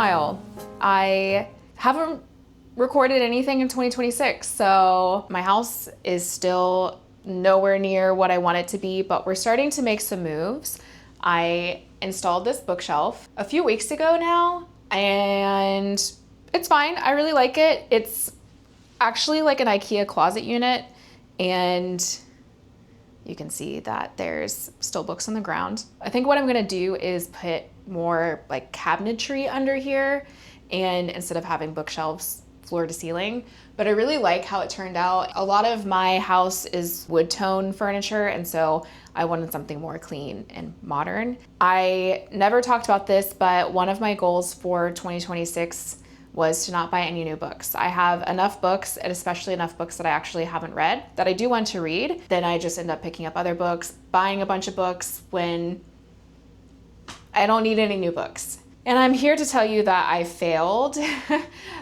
while. I haven't recorded anything in 2026, so my house is still nowhere near what I want it to be, but we're starting to make some moves. I installed this bookshelf a few weeks ago now, and it's fine. I really like it. It's actually like an IKEA closet unit, and you can see that there's still books on the ground. I think what I'm gonna do is put more like cabinetry under here, and instead of having bookshelves floor to ceiling, but I really like how it turned out. A lot of my house is wood tone furniture, and so I wanted something more clean and modern. I never talked about this, but one of my goals for 2026 was to not buy any new books. I have enough books, and especially enough books that I actually haven't read that I do want to read. Then I just end up picking up other books, buying a bunch of books when I don't need any new books. And I'm here to tell you that I failed.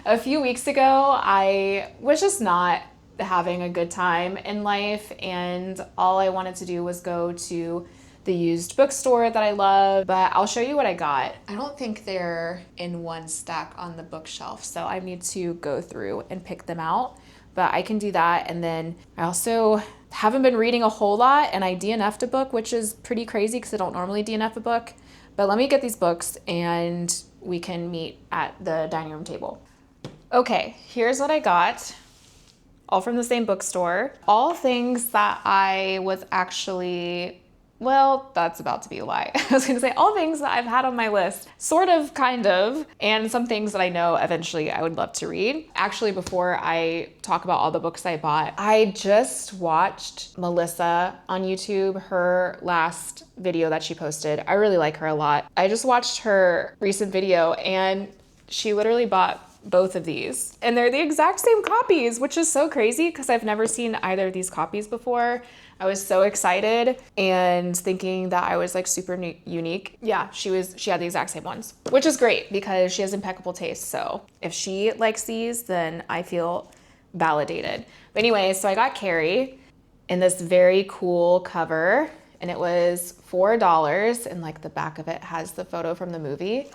A few weeks ago, I was just not having a good time in life, and all I wanted to do was go to the used bookstore that I love, but I'll show you what I got. I don't think they're in one stack on the bookshelf, so I need to go through and pick them out, but I can do that. And then I also haven't been reading a whole lot, and I DNF'd a book, which is pretty crazy because I don't normally DNF a book. But let me get these books and we can meet at the dining room table. Okay, here's what I got, all from the same bookstore. All things that I was actually, well, that's about to be a lie. I was gonna say all things that I've had on my list, sort of, kind of, and some things that I know eventually I would love to read. Actually, before I talk about all the books I bought, I just watched Melissa on YouTube, her last video that she posted. I really like her a lot. I just watched her recent video, and she literally bought both of these. And they're the exact same copies, which is so crazy because I've never seen either of these copies before. I was so excited and thinking that I was like super unique. Yeah, she had the exact same ones, which is great because she has impeccable taste. So if she likes these, then I feel validated. But anyway, so I got Carrie in this very cool cover, and it was $4, and like the back of it has the photo from the movie.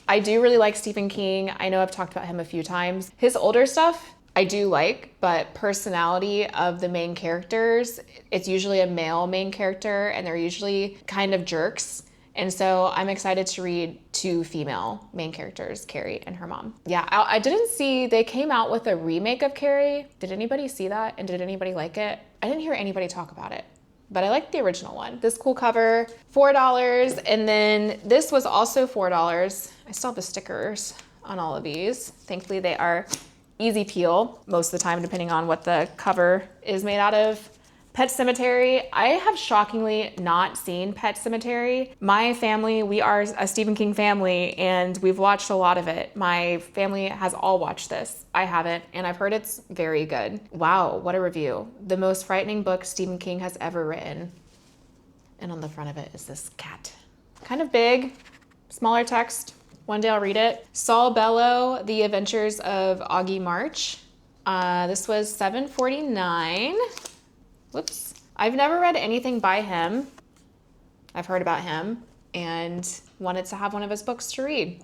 I do really like Stephen King. I know I've talked about him a few times. His older stuff I do like, but personality of the main characters, it's usually a male main character, and they're usually kind of jerks. And so I'm excited to read two female main characters, Carrie and her mom. Yeah, I didn't see, they came out with a remake of Carrie. Did anybody see that? And did anybody like it? I didn't hear anybody talk about it, but I liked the original one. This cool cover, $4. And then this was also $4. I still have the stickers on all of these. Thankfully they are easy peel most of the time, depending on what the cover is made out of. Pet Sematary. I have shockingly not seen Pet Sematary. My family, we are a Stephen King family, and we've watched a lot of it. My family has all watched this. I haven't, and I've heard it's very good. Wow, what a review. The most frightening book Stephen King has ever written. And on the front of it is this cat. Kind of big, smaller text. One day I'll read it. Saul Bellow, The Adventures of Augie March. This was $7.49. Whoops. I've never read anything by him. I've heard about him and wanted to have one of his books to read.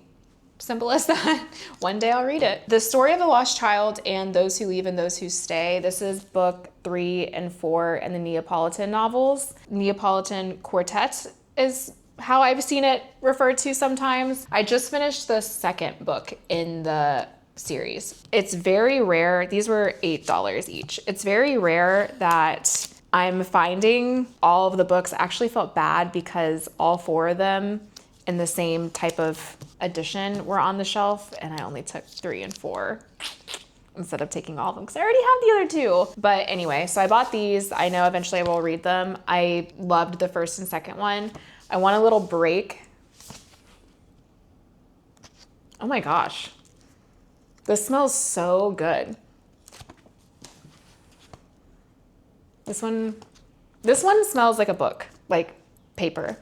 Simple as that. One day I'll read it. The Story of the Lost Child and Those Who Leave and Those Who Stay. This is book 3 and 4 in the Neapolitan novels. Neapolitan Quartet is how I've seen it referred to sometimes. I just finished the second book in the series. It's very rare. These were $8 each. It's very rare that I'm finding all of the books. I actually felt bad because all 4 of them in the same type of edition were on the shelf, and I only took 3 and 4 instead of taking all of them because I already have the other 2. But anyway, so I bought these. I know eventually I will read them. I loved the first and second one. I want a little break. Oh my gosh. This smells so good. This one smells like a book, like paper.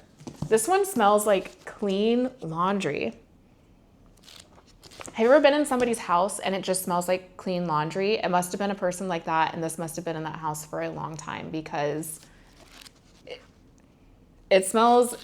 This one smells like clean laundry. Have you ever been in somebody's house and it just smells like clean laundry? It must have been a person like that, and this must have been in that house for a long time because it smells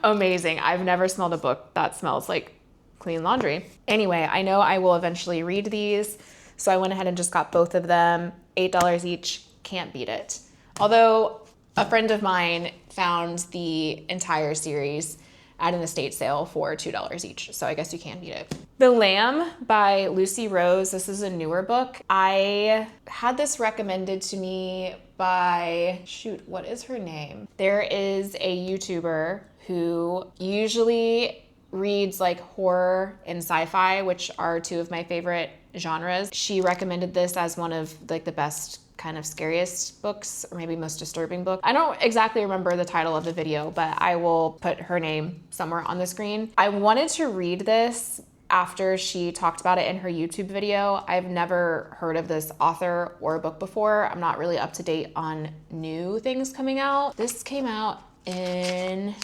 amazing. I've never smelled a book that smells like clean laundry. Anyway, I know I will eventually read these, so I went ahead and just got both of them, $8 each, can't beat it. Although a friend of mine found the entire series at an estate sale for $2 each, so I guess you can beat it. The Lamb by Lucy Rose. This is a newer book. I had this recommended to me by, shoot, what is her name? There is a YouTuber who usually reads like horror and sci-fi, which are two of my favorite genres. She recommended this as one of like the best kind of scariest books, or maybe most disturbing book. I don't exactly remember the title of the video, but I will put her name somewhere on the screen. I wanted to read this after she talked about it in her YouTube video. I've never heard of this author or book before. I'm not really up to date on new things coming out. This came out in,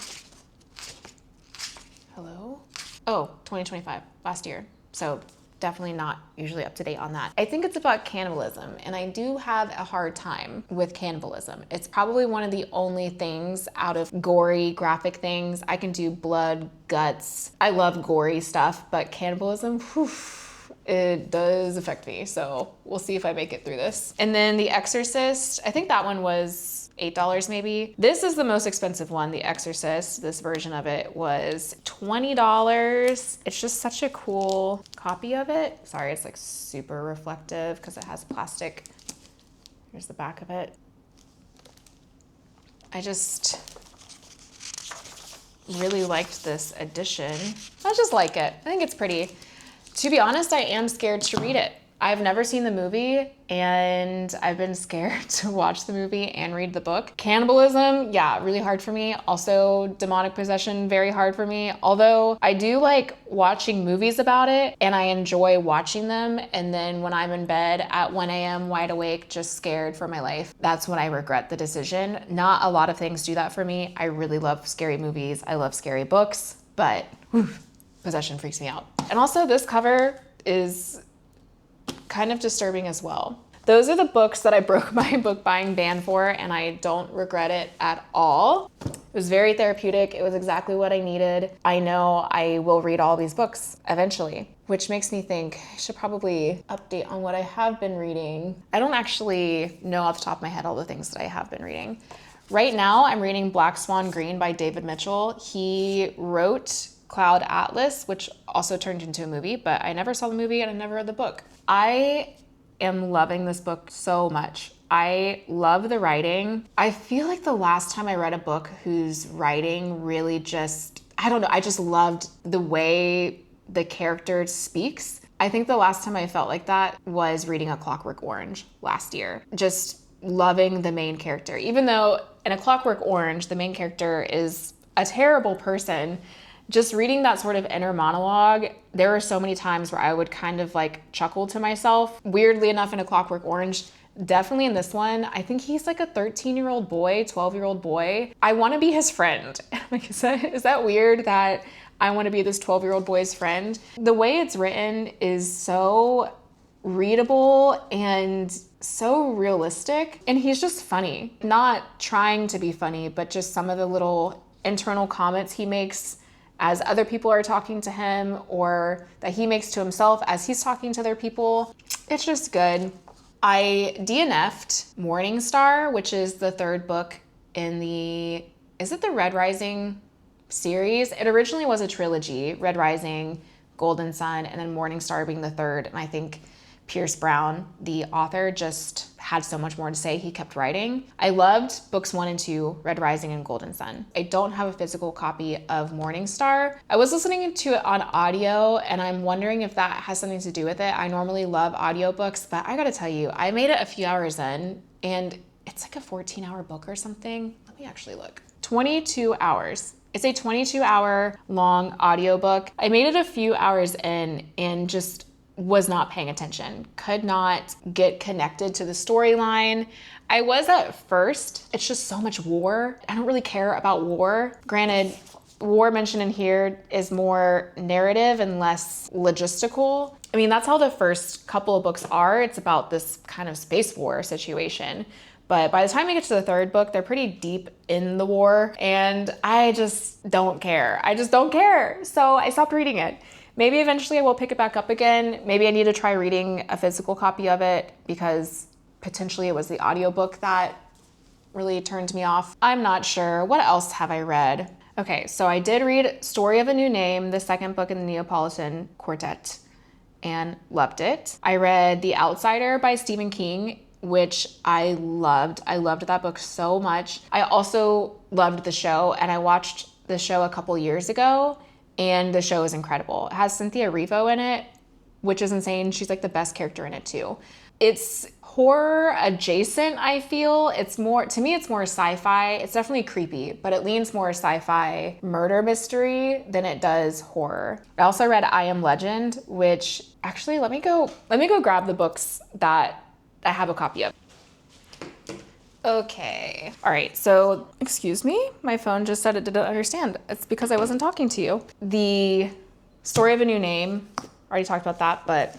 hello? Oh, 2025, last year. So definitely not usually up to date on that. I think it's about cannibalism, and I do have a hard time with cannibalism. It's probably one of the only things out of gory, graphic things. I can do blood, guts. I love gory stuff, but cannibalism, whew, it does affect me. So we'll see if I make it through this. And then The Exorcist, I think that one was $8 maybe. This is the most expensive one, The Exorcist. This version of it was $20. It's just such a cool copy of it. Sorry, it's like super reflective because it has plastic. Here's the back of it. I just really liked this edition. I just like it. I think it's pretty. To be honest, I am scared to read it. I've never seen the movie, and I've been scared to watch the movie and read the book. Cannibalism, yeah, really hard for me. Also, demonic possession, very hard for me. Although I do like watching movies about it, and I enjoy watching them. And then when I'm in bed at 1 a.m. wide awake, just scared for my life, that's when I regret the decision. Not a lot of things do that for me. I really love scary movies. I love scary books, but whew, possession freaks me out. And also this cover is kind of disturbing as well. Those are the books that I broke my book buying ban for, and I don't regret it at all. It was very therapeutic. It was exactly what I needed. I know I will read all these books eventually, which makes me think I should probably update on what I have been reading. I don't actually know off the top of my head all the things that I have been reading. Right now, I'm reading Black Swan Green by David Mitchell. He wrote Cloud Atlas, which also turned into a movie, but I never saw the movie and I never read the book. I am loving this book so much. I love the writing. I feel like the last time I read a book whose writing really just, I don't know, I just loved the way the character speaks. I think the last time I felt like that was reading A Clockwork Orange last year. Just loving the main character. Even though in A Clockwork Orange, the main character is a terrible person, just reading that sort of inner monologue, there were so many times where I would kind of like chuckle to myself. Weirdly enough, in A Clockwork Orange, definitely in this one, I think he's like a 13-year-old boy, 12-year-old boy. I want to be his friend. Like, is that weird that I want to be this 12-year-old boy's friend? The way it's written is so readable and so realistic, and he's just funny. Not trying to be funny, but just some of the little internal comments he makes as other people are talking to him, or that he makes to himself as he's talking to other people. It's just good. I DNF'd Morning Star, which is the third book in the, is it the Red Rising series? It originally was a trilogy, Red Rising, Golden Sun, and then Morning Star being the third. And I think Pierce Brown, the author, just had so much more to say. He kept writing. I loved books 1 and 2, Red Rising and Golden Sun. I don't have a physical copy of Morning Star. I was listening to it on audio, and I'm wondering if that has something to do with it. I normally love audiobooks, but I gotta tell you, I made it a few hours in, and it's like a 14-hour book or something. Let me actually look. 22 hours. It's a 22-hour long audiobook. I made it a few hours in and just was not paying attention, could not get connected to the storyline. I was at first. It's just so much war. I don't really care about war. Granted, war mentioned in here is more narrative and less logistical. I mean, that's how the first couple of books are. It's about this kind of space war situation. But by the time I get to the third book, they're pretty deep in the war, and I just don't care. I just don't care. So I stopped reading it. Maybe eventually I will pick it back up again. Maybe I need to try reading a physical copy of it because potentially it was the audiobook that really turned me off. I'm not sure. What else have I read? Okay, so I did read Story of a New Name, the second book in the Neapolitan Quartet, and loved it. I read The Outsider by Stephen King, which I loved. I loved that book so much. I also loved the show, and I watched the show a couple years ago, and the show is incredible. It has Cynthia Erivo in it, which is insane. She's like the best character in it too. It's horror adjacent, I feel. It's more, to me, it's more sci-fi. It's definitely creepy, but it leans more sci-fi murder mystery than it does horror. I also read I Am Legend, which actually, let me go grab the books that I have a copy of. Okay. All right, so excuse me, my phone just said it didn't understand. It's because I wasn't talking to you. The Story of a New Name, already talked about that, but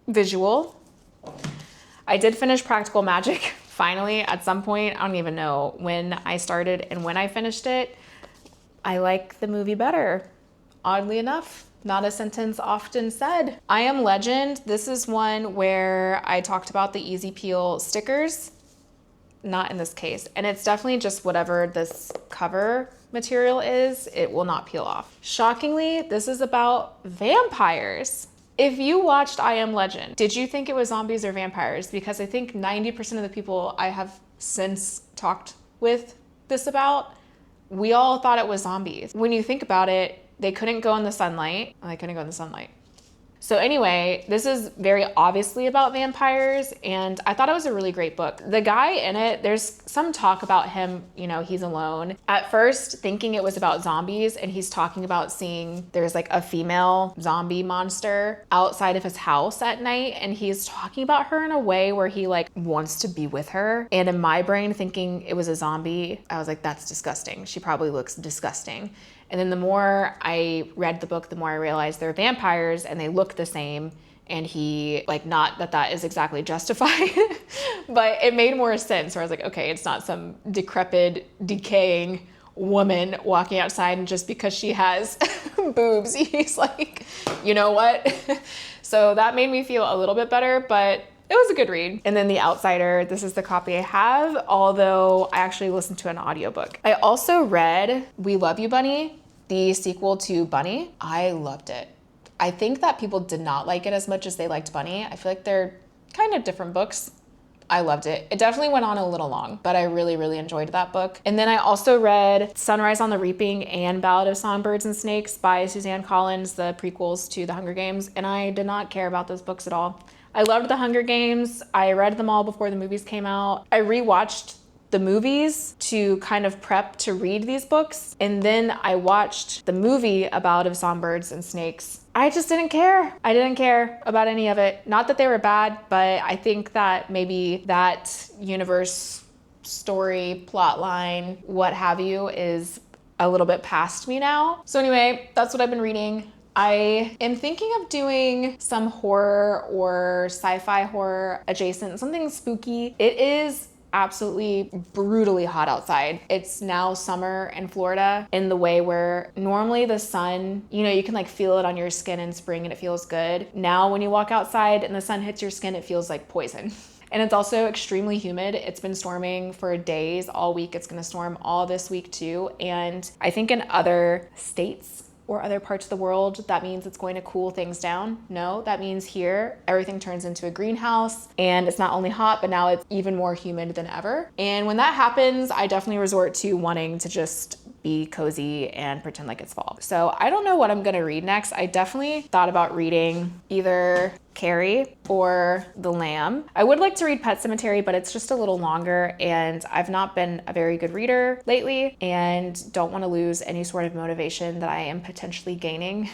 visual. I did finish Practical Magic finally at some point. I don't even know when I started and when I finished it. I like the movie better, oddly enough. Not a sentence often said. I Am Legend. This is one where I talked about the easy peel stickers. Not in this case. And it's definitely just whatever this cover material is, it will not peel off. Shockingly, this is about vampires. If you watched I Am Legend, did you think it was zombies or vampires? Because I think 90% of the people I have since talked with this about, we all thought it was zombies. When you think about it, they couldn't go in the sunlight. They couldn't go in the sunlight. So anyway, this is very obviously about vampires, and I thought it was a really great book. The guy in it, there's some talk about him, you know, he's alone. At first, thinking it was about zombies, and he's talking about seeing there's like a female zombie monster outside of his house at night, and he's talking about her in a way where he like wants to be with her. And in my brain, thinking it was a zombie, I was like, that's disgusting. She probably looks disgusting. And then the more I read the book, the more I realized they're vampires and they look the same. And he, like, not that that is exactly justified, but it made more sense where I was like, okay, it's not some decrepit, decaying woman walking outside and just because she has boobs, he's like, you know what? So that made me feel a little bit better, but it was a good read. And then The Outsider, this is the copy I have, although I actually listened to an audiobook. I also read We Love You, Bunny, the sequel to Bunny. I loved it. I think that people did not like it as much as they liked Bunny. I feel like they're kind of different books. I loved it. It definitely went on a little long, but I really, really enjoyed that book. And then I also read Sunrise on the Reaping and Ballad of Songbirds and Snakes by Suzanne Collins, the prequels to The Hunger Games, and I did not care about those books at all. I loved The Hunger Games. I read them all before the movies came out. I rewatched the movies to kind of prep to read these books. And then I watched the movie A Ballad of Songbirds and Snakes. I just didn't care. I didn't care about any of it. Not that they were bad, but I think that maybe that universe, story, plot line, what have you, is a little bit past me now. So anyway, that's what I've been reading. I am thinking of doing some horror or sci-fi horror adjacent, something spooky. It is absolutely brutally hot outside. It's now summer in Florida in the way where normally the sun, you know, you can like feel it on your skin in spring and it feels good. Now when you walk outside and the sun hits your skin, it feels like poison. And it's also extremely humid. It's been storming for days, all week. It's gonna storm all this week too. And I think in other states or other parts of the world, that means it's going to cool things down. No, that means here, everything turns into a greenhouse and it's not only hot, but now it's even more humid than ever. And when that happens, I definitely resort to wanting to just be cozy and pretend like it's fall. So I don't know what I'm gonna read next. I definitely thought about reading either Carrie or The Lamb. I would like to read Pet Sematary, but it's just a little longer and I've not been a very good reader lately and don't want to lose any sort of motivation that I am potentially gaining,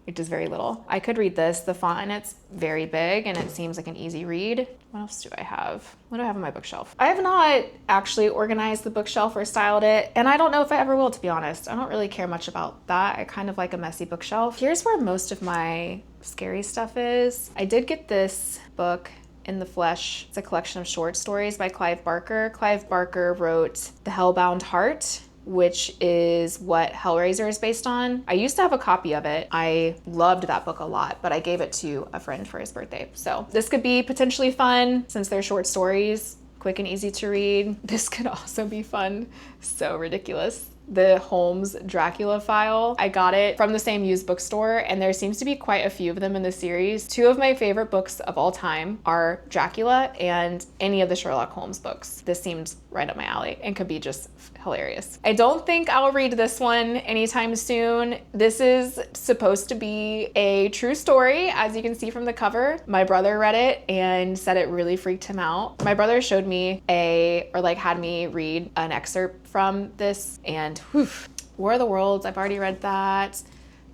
which is very little. I could read this. The font in it's very big and it seems like an easy read. What else do I have? What do I have on my bookshelf? I have not actually organized the bookshelf or styled it, and I don't know if I ever will, to be honest. I don't really care much about that. I kind of like a messy bookshelf. Here's where most of my scary stuff is. I did get this book, In the Flesh. It's a collection of short stories by Clive Barker. Clive Barker wrote The Hellbound Heart which is what Hellraiser is based on. I used to have a copy of it. I loved that book a lot, but I gave it to a friend for his birthday. So this could be potentially fun since they're short stories, quick and easy to read. This could also be fun. So ridiculous. The Holmes Dracula file. I got it from the same used bookstore, and there seems to be quite a few of them in the series. Two of my favorite books of all time are Dracula and any of the Sherlock Holmes books. This seemed right up my alley and could be just hilarious. I don't think I'll read this one anytime soon. This is supposed to be a true story, as you can see from the cover. My brother read it and said it really freaked him out. My brother showed me had me read an excerpt from this, and whew, War of the Worlds, I've already read that.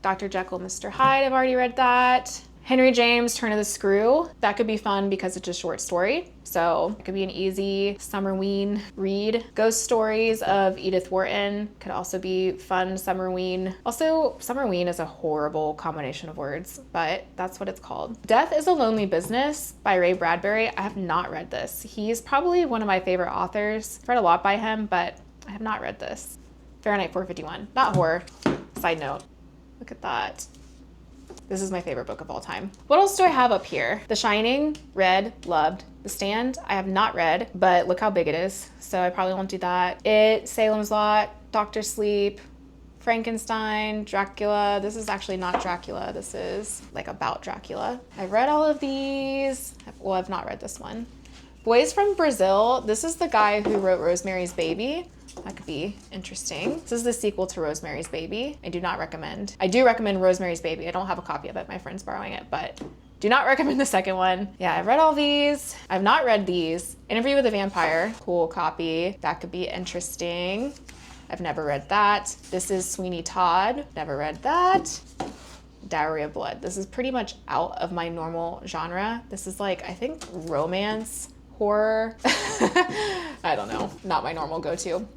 Dr. Jekyll, Mr. Hyde, I've already read that. Henry James, Turn of the Screw. That could be fun because it's a short story. So it could be an easy summerween read. Ghost Stories of Edith Wharton could also be fun summerween. Also, summerween is a horrible combination of words, but that's what it's called. Death is a Lonely Business by Ray Bradbury. I have not read this. He's probably one of my favorite authors. I've read a lot by him, but I have not read this. Fahrenheit 451, not horror. Side note, look at that. This is my favorite book of all time. What else do I have up here? The Shining, read, loved. The Stand, I have not read, but look how big it is. So I probably won't do that. It, Salem's Lot, Doctor Sleep, Frankenstein, Dracula. This is actually not Dracula. This is like about Dracula. I've read all of these. Well, I've not read this one. Boys from Brazil. This is the guy who wrote Rosemary's Baby. That could be interesting. This is the sequel to Rosemary's Baby. I do not recommend. I do recommend Rosemary's Baby. I don't have a copy of it. My friend's borrowing it, but do not recommend the second one. Yeah, I've read all these. I've not read these. Interview with a Vampire. Cool copy. That could be interesting. I've never read that. This is Sweeney Todd. Never read that. Dowry of Blood. This is pretty much out of my normal genre. This is like, I think, romance, horror. I don't know. Not my normal go-to.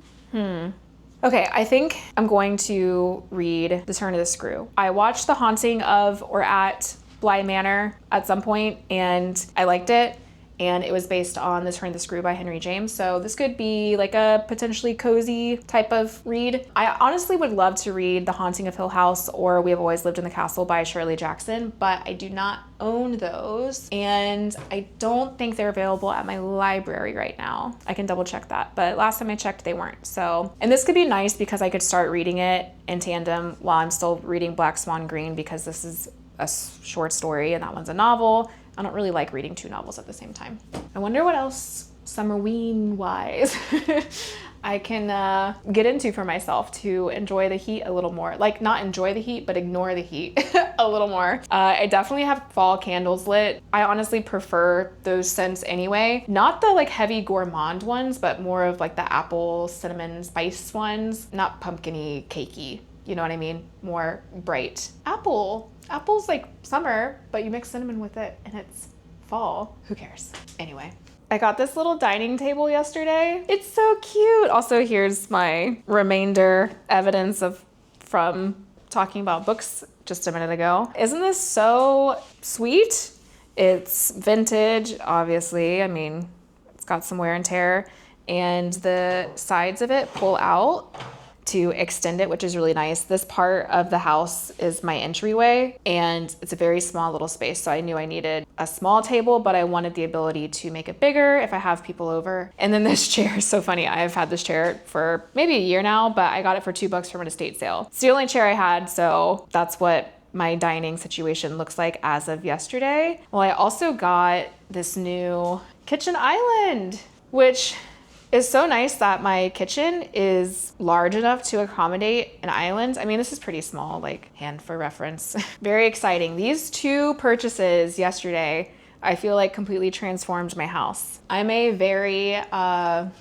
Okay, I think I'm going to read The Turn of the Screw. I watched The Haunting of or at Bly Manor at some point, and I liked it. And it was based on The Turn of the Screw by Henry James. So this could be like a potentially cozy type of read. I honestly would love to read The Haunting of Hill House or We Have Always Lived in the Castle by Shirley Jackson, but I do not own those. And I don't think they're available at my library right now. I can double check that, but last time I checked, they weren't. So, and this could be nice because I could start reading it in tandem while I'm still reading Black Swan Green, because this is a short story and that one's a novel. I don't really like reading two novels at the same time. I wonder what else summerween wise I can get into for myself to enjoy the heat a little more. Like, not enjoy the heat, but ignore the heat a little more. I definitely have fall candles lit. I honestly prefer those scents anyway. Not the like heavy gourmand ones, but more of like the apple, cinnamon, spice ones. Not pumpkin-y, cakey. You know what I mean? More bright. Apple's like summer, but you mix cinnamon with it and it's fall. Who cares? Anyway, I got this little dining table yesterday. It's so cute. Also, here's my remainder evidence from talking about books just a minute ago. Isn't this so sweet? It's vintage, obviously. I mean, it's got some wear and tear, and the sides of it pull out to extend it, which is really nice. This part of the house is my entryway, and it's a very small little space. So I knew I needed a small table, but I wanted the ability to make it bigger if I have people over. And then this chair is so funny. I've had this chair for maybe a year now, but I got it for $2 from an estate sale. It's the only chair I had, so that's what my dining situation looks like as of yesterday. Well, I also got this new kitchen island, which is so nice that my kitchen is large enough to accommodate an island. I mean, this is pretty small, like hand for reference. Very exciting. These two purchases yesterday, I feel like completely transformed my house. I'm a very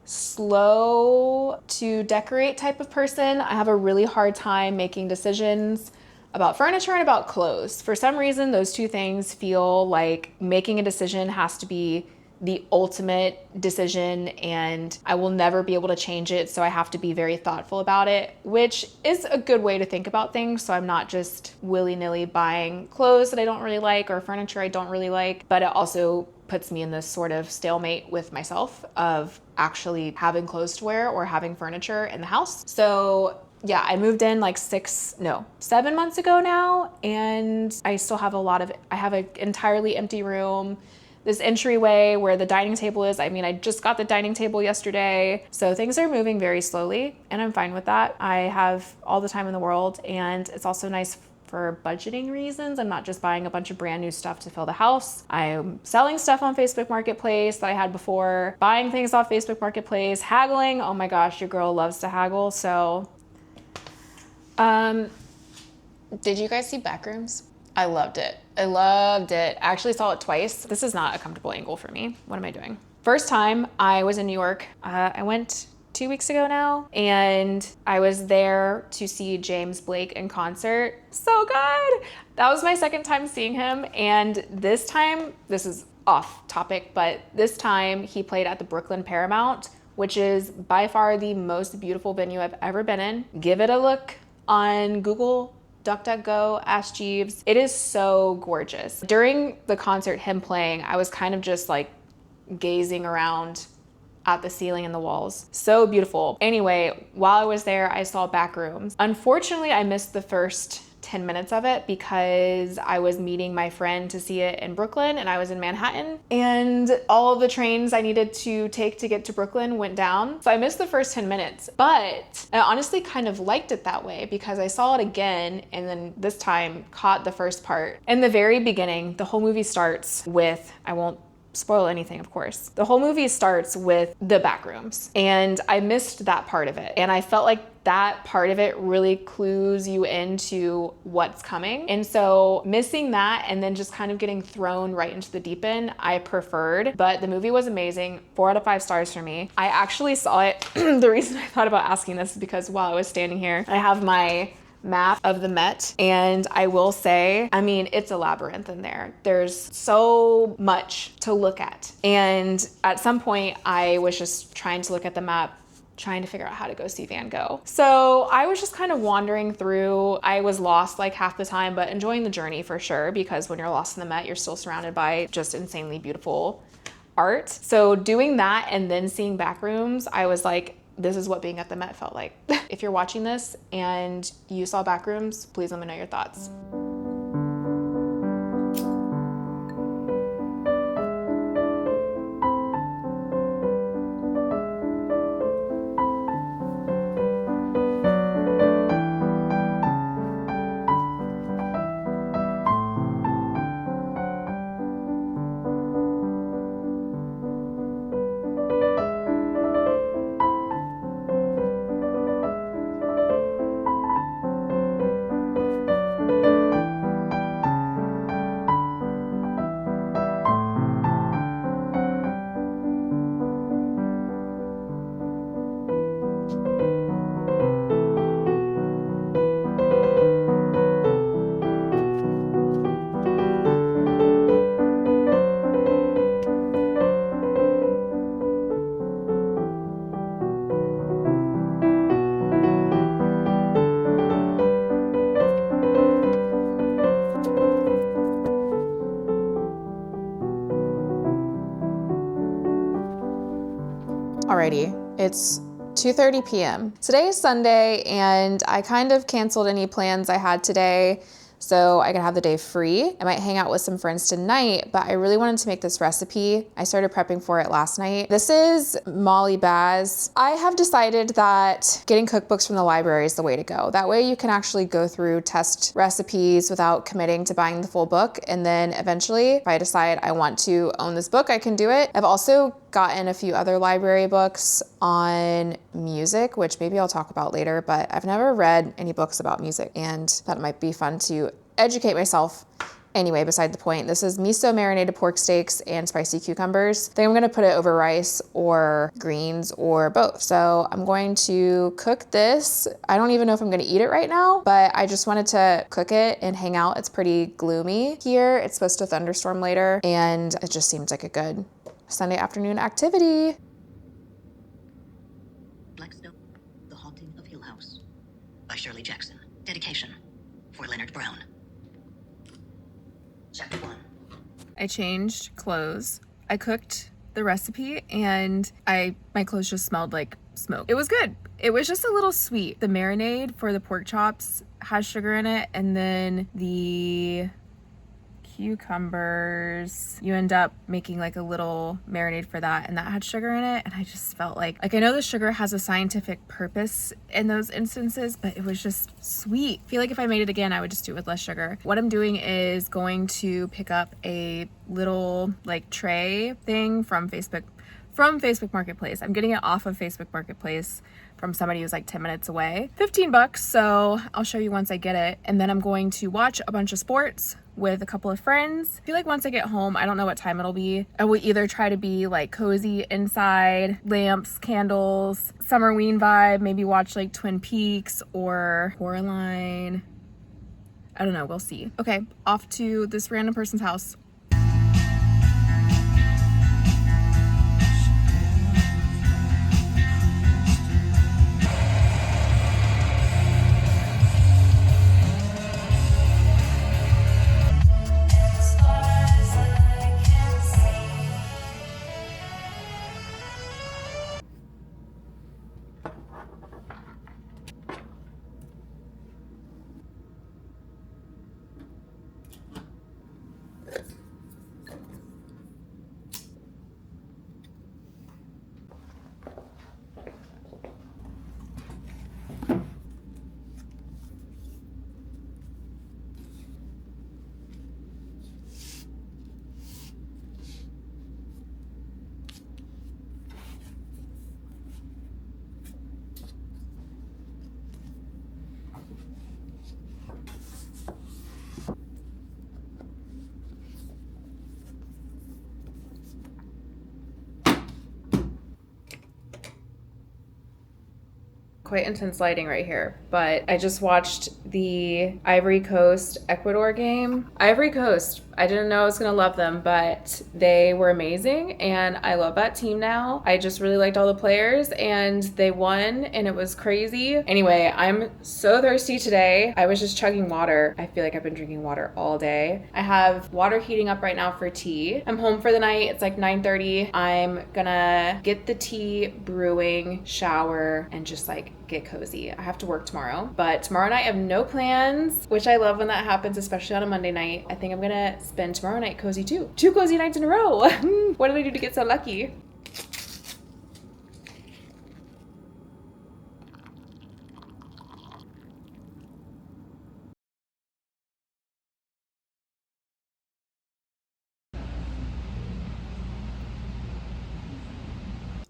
slow to decorate type of person. I have a really hard time making decisions about furniture and about clothes. For some reason, those two things feel like making a decision has to be the ultimate decision, and I will never be able to change it. So I have to be very thoughtful about it, which is a good way to think about things. So I'm not just willy-nilly buying clothes that I don't really like or furniture I don't really like, but it also puts me in this sort of stalemate with myself of actually having clothes to wear or having furniture in the house. So yeah, I moved in like 7 months ago now, and I still have I have an entirely empty room. This entryway where the dining table is, I mean, I just got the dining table yesterday. So things are moving very slowly, and I'm fine with that. I have all the time in the world, and it's also nice for budgeting reasons. I'm not just buying a bunch of brand new stuff to fill the house. I'm selling stuff on Facebook Marketplace that I had before, buying things off Facebook Marketplace, haggling. Oh my gosh, your girl loves to haggle. So, did you guys see Backrooms? I loved it. I loved it. I actually saw it twice. This is not a comfortable angle for me. What am I doing? First time I was in New York, I went 2 weeks ago now, and I was there to see James Blake in concert. So good. That was my second time seeing him, and this time, this is off topic, but this time he played at the Brooklyn Paramount, which is by far the most beautiful venue I've ever been in. Give it a look on Google, DuckDuckGo, Ask Jeeves. It is so gorgeous. During the concert, him playing, I was kind of just like gazing around at the ceiling and the walls. So beautiful. Anyway, while I was there, I saw Backrooms. Unfortunately, I missed the first 10 minutes of it because I was meeting my friend to see it in Brooklyn, and I was in Manhattan, and all of the trains I needed to take to get to Brooklyn went down. So I missed the first 10 minutes, but I honestly kind of liked it that way because I saw it again, and then this time caught the first part. In the very beginning, the whole movie starts with, I won't spoil anything, of course. The whole movie starts with the Backrooms, and I missed that part of it. And I felt like that part of it really clues you into what's coming. And so missing that and then just kind of getting thrown right into the deep end, I preferred, but the movie was amazing. 4 out of 5 stars for me. I actually saw it. The reason I thought about asking this is because while I was standing here, I have my map of the Met, and I will say, I mean, it's a labyrinth in there. There's so much to look at. And at some point I was just trying to look at the map, trying to figure out how to go see Van Gogh. So I was just kind of wandering through. I was lost like half the time, but enjoying the journey for sure, because when you're lost in the Met, you're still surrounded by just insanely beautiful art. So doing that and then seeing Backrooms, I was like, this is what being at the Met felt like. If you're watching this and you saw Backrooms, please let me know your thoughts. Alrighty, it's 2:30 p.m. Today is Sunday, and I kind of canceled any plans I had today so I could have the day free. I might hang out with some friends tonight, but I really wanted to make this recipe. I started prepping for it last night. This is Molly Baz. I have decided that getting cookbooks from the library is the way to go. That way you can actually go through, test recipes without committing to buying the full book. And then eventually, if I decide I want to own this book, I can do it. I've also gotten a few other library books on music, which maybe I'll talk about later, but I've never read any books about music, and that might be fun to educate myself. Anyway, beside the point, this is miso marinated pork steaks and spicy cucumbers. I think I'm gonna put it over rice or greens or both. So I'm going to cook this. I don't even know if I'm gonna eat it right now, but I just wanted to cook it and hang out. It's pretty gloomy here. It's supposed to thunderstorm later, and it just seems like a good Sunday afternoon activity. Blackstone, The Haunting of Hill House by Shirley Jackson. Dedication for Leonard Brown. Chapter 1. I changed clothes. I cooked the recipe and my clothes just smelled like smoke. It was good. It was just a little sweet. The marinade for the pork chops has sugar in it, and then the cucumbers, you end up making like a little marinade for that, and that had sugar in it. And I just felt like I know the sugar has a scientific purpose in those instances, but it was just sweet. I feel like if I made it again, I would just do it with less sugar. What I'm doing is going to pick up a little like tray thing from Facebook Marketplace. I'm getting it off of Facebook Marketplace from somebody who's like 10 minutes away. $15, so I'll show you once I get it. And then I'm going to watch a bunch of sports with a couple of friends. I feel like once I get home, I don't know what time it'll be. I will either try to be like cozy inside, lamps, candles, summerween vibe, maybe watch like Twin Peaks or Coraline. I don't know, we'll see. Okay, off to this random person's house. Quite intense lighting right here, but I just watched the Ivory Coast Ecuador game. Ivory Coast, I didn't know I was gonna love them, but they were amazing and I love that team now. I just really liked all the players and they won and it was crazy. Anyway, I'm so thirsty today. I was just chugging water. I feel like I've been drinking water all day. I have water heating up right now for tea. I'm home for the night. It's like 9:30. I'm gonna get the tea brewing, shower, and just like get cozy. I have to work tomorrow, but tomorrow night I have no plans, which I love when that happens, especially on a Monday night. I think I'm gonna spend tomorrow night cozy too. 2 cozy nights in a row. What did I do to get so lucky?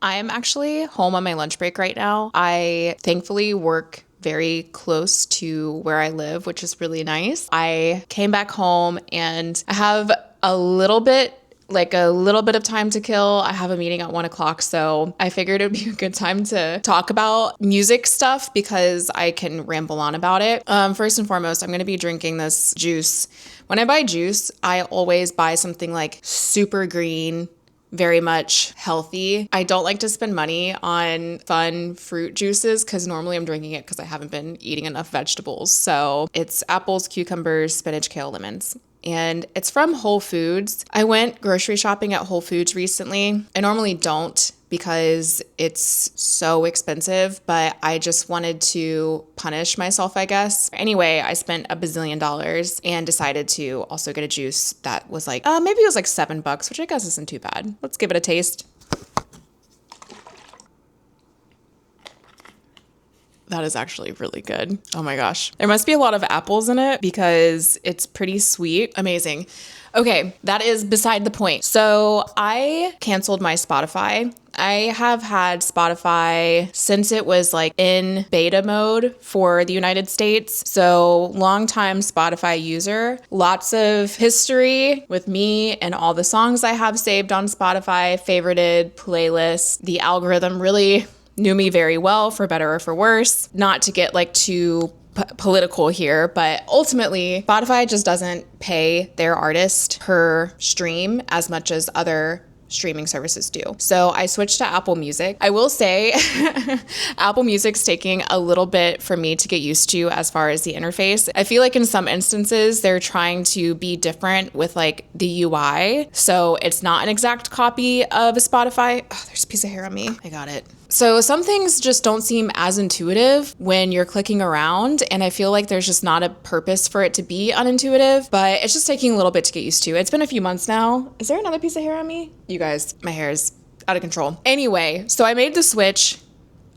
I am actually home on my lunch break right now. I thankfully work very close to where I live, which is really nice. I came back home and I have a little bit of time to kill. I have a meeting at 1 o'clock, so I figured it would be a good time to talk about music stuff because I can ramble on about it. First and foremost, I'm going to be drinking this juice. When I buy juice, I always buy something like super green, very much healthy. I don't like to spend money on fun fruit juices because normally I'm drinking it because I haven't been eating enough vegetables. So it's apples, cucumbers, spinach, kale, lemons. And it's from Whole Foods. I went grocery shopping at Whole Foods recently. I normally don't because it's so expensive, but I just wanted to punish myself, I guess. Anyway, I spent $1 bazillion and decided to also get a juice that was like, maybe it was like $7, which I guess isn't too bad. Let's give it a taste. That is actually really good. Oh my gosh. There must be a lot of apples in it because it's pretty sweet. Amazing. Okay, that is beside the point. So I canceled my Spotify. I have had Spotify since it was like in beta mode for the United States. So longtime Spotify user, lots of history with me and all the songs I have saved on Spotify, favorited playlists. The algorithm really knew me very well, for better or for worse. Not to get like too political here, but ultimately Spotify just doesn't pay their artist per stream as much as other streaming services do. So I switched to Apple Music. I will say Apple Music's taking a little bit for me to get used to as far as the interface. I feel like in some instances they're trying to be different with like the UI. So it's not an exact copy of Spotify. Oh, there's a piece of hair on me. I got it. So some things just don't seem as intuitive when you're clicking around, and I feel like there's just not a purpose for it to be unintuitive, but it's just taking a little bit to get used to. It's been a few months now. Is there another piece of hair on me? You guys, my hair is out of control. Anyway, so I made the switch.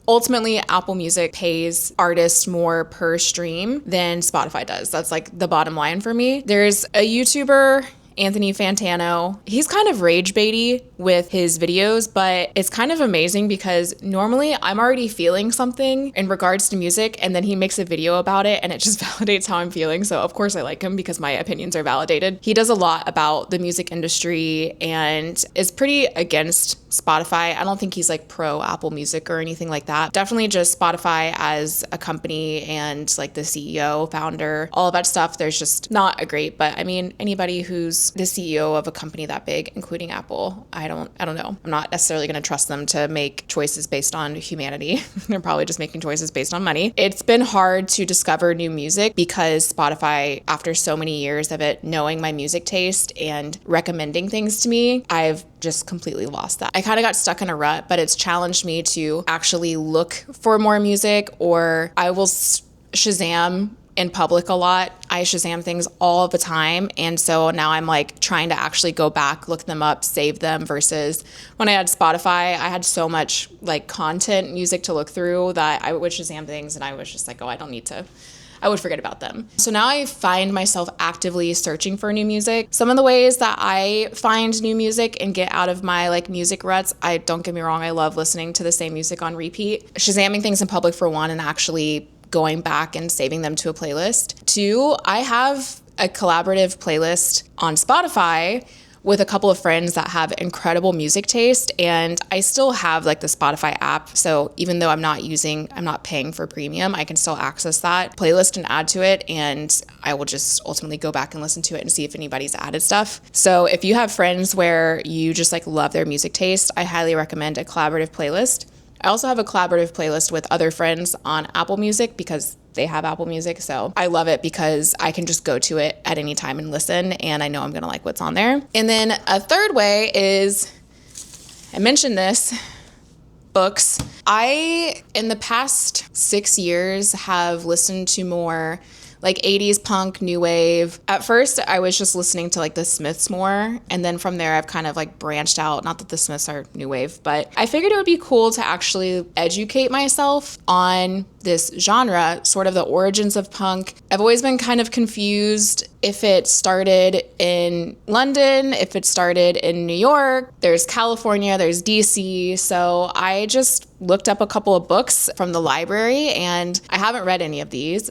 Ultimately, Apple Music pays artists more per stream than Spotify does. That's like the bottom line for me. There's a YouTuber, Anthony Fantano. He's kind of rage baity with his videos, but it's kind of amazing because normally I'm already feeling something in regards to music, and then he makes a video about it and it just validates how I'm feeling. So of course I like him because my opinions are validated. He does a lot about the music industry and is pretty against Spotify. I don't think he's like pro Apple Music or anything like that. Definitely just Spotify as a company and like the CEO, founder, all of that stuff. There's just not a great, but I mean, anybody who's the CEO of a company that big, including Apple, I don't know. I'm not necessarily going to trust them to make choices based on humanity. They're probably just making choices based on money. It's been hard to discover new music because Spotify, after so many years of it knowing my music taste and recommending things to me, I've just completely lost that. I kind of got stuck in a rut, but it's challenged me to actually look for more music, or I will Shazam in public a lot. I Shazam things all the time. And so now I'm like trying to actually go back, look them up, save them, versus when I had Spotify, I had so much like content, music to look through that I would Shazam things and I was just like, oh, I don't need to. I would forget about them. So now I find myself actively searching for new music. Some of the ways that I find new music and get out of my like music ruts, I don't get me wrong, I love listening to the same music on repeat. Shazamming things in public for one, and actually going back and saving them to a playlist. Two, I have a collaborative playlist on Spotify with a couple of friends that have incredible music taste, and I still have like the Spotify app. So even though I'm not paying for premium, I can still access that playlist and add to it, and I will just ultimately go back and listen to it and see if anybody's added stuff. So if you have friends where you just like love their music taste, I highly recommend a collaborative playlist. I also have a collaborative playlist with other friends on Apple Music because they have Apple Music. So I love it because I can just go to it at any time and listen, and I know I'm going to like what's on there. And then a third way is, I mentioned this, books. I, in the past 6 years, have listened to more like 80s punk, new wave. At first, I was just listening to like the Smiths more. And then from there, I've kind of like branched out. Not that the Smiths are new wave, but I figured it would be cool to actually educate myself on this genre, sort of the origins of punk. I've always been kind of confused if it started in London, if it started in New York. There's California, there's DC. So I just looked up a couple of books from the library, and I haven't read any of these.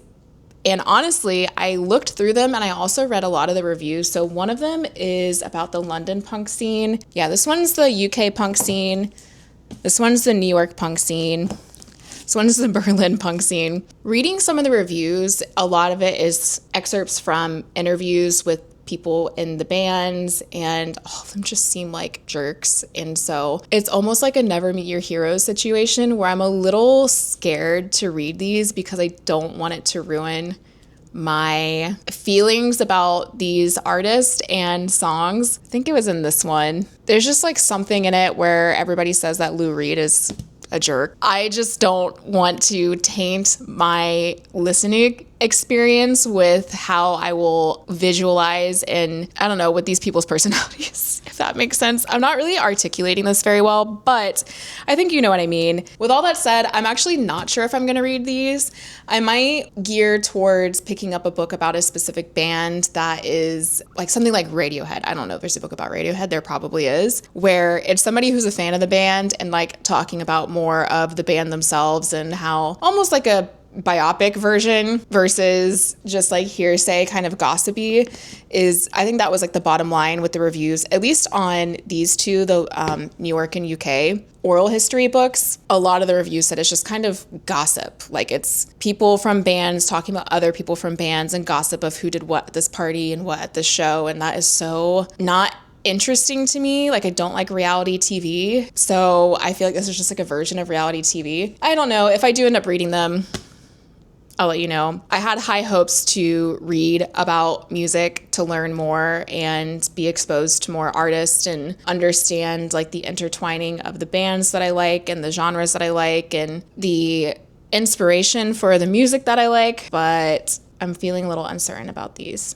And honestly, I looked through them and I also read a lot of the reviews. So one of them is about the London punk scene. Yeah, this one's the UK punk scene. This one's the New York punk scene. This one's the Berlin punk scene. Reading some of the reviews, a lot of it is excerpts from interviews with people in the bands, and all of them just seem like jerks. And so it's almost like a never meet your hero situation where I'm a little scared to read these because I don't want it to ruin my feelings about these artists and songs. I think it was in this one. There's just like something in it where everybody says that Lou Reed is a jerk. I just don't want to taint my listening experience with how I will visualize and, I don't know, with these people's personalities, if that makes sense. I'm not really articulating this very well, but I think you know what I mean. With all that said, I'm actually not sure if I'm going to read these. I might gear towards picking up a book about a specific band that is like something like Radiohead. I don't know if there's a book about Radiohead. There probably is, where it's somebody who's a fan of the band and like talking about more of the band themselves and how almost like a biopic version versus just like hearsay kind of gossipy is, I think that was like the bottom line with the reviews, at least on these two, the New York and UK oral history books. A lot of the reviews said it's just kind of gossip. Like it's people from bands talking about other people from bands and gossip of who did what at this party and what at this show. And that is so not interesting to me. Like, I don't like reality TV. So I feel like this is just like a version of reality TV. I don't know. If I do end up reading them, I'll let you know. I had high hopes to read about music, to learn more and be exposed to more artists and understand like the intertwining of the bands that I like and the genres that I like and the inspiration for the music that I like, but I'm feeling a little uncertain about these.